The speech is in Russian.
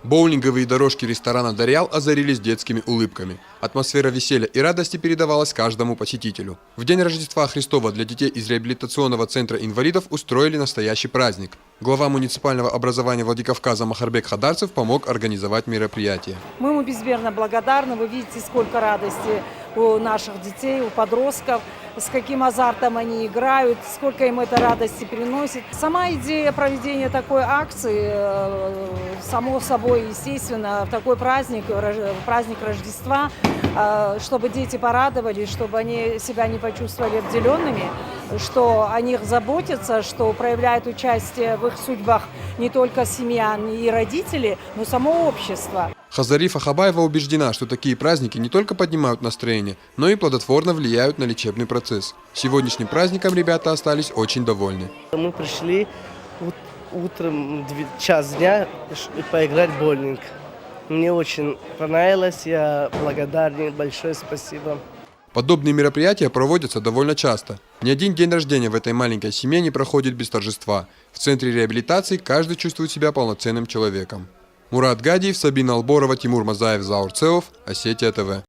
Боулинговые дорожки ресторана «Дарьял» озарились детскими улыбками. Атмосфера веселья и радости передавалась каждому посетителю. В день Рождества Христова для детей из реабилитационного центра инвалидов устроили настоящий праздник. Глава муниципального образования Владикавказа Махарбек Хадарцев помог организовать мероприятие. Мы ему безмерно благодарны. Вы видите, сколько радости у наших детей, у подростков, с каким азартом они играют, сколько им это радости приносит. Сама идея проведения такой акции, само собой, естественно, в такой праздник, праздник Рождества, чтобы дети порадовались, чтобы они себя не почувствовали обделенными, что о них заботятся, что проявляют участие в их судьбах не только семья и родители, но само общество. Хазарифа Хабаева убеждена, что такие праздники не только поднимают настроение, но и плодотворно влияют на лечебный процесс. Сегодняшним праздником ребята остались очень довольны. Мы пришли утром, час дня, поиграть в боулинг. Мне очень понравилось, я благодарен, большое спасибо. Подобные мероприятия проводятся довольно часто. Ни один день рождения в этой маленькой семье не проходит без торжества. В центре реабилитации каждый чувствует себя полноценным человеком. Мурат Гадиев, Сабина Алборова, Тимур Мазаев, Заур Цеов, Осетия ТВ.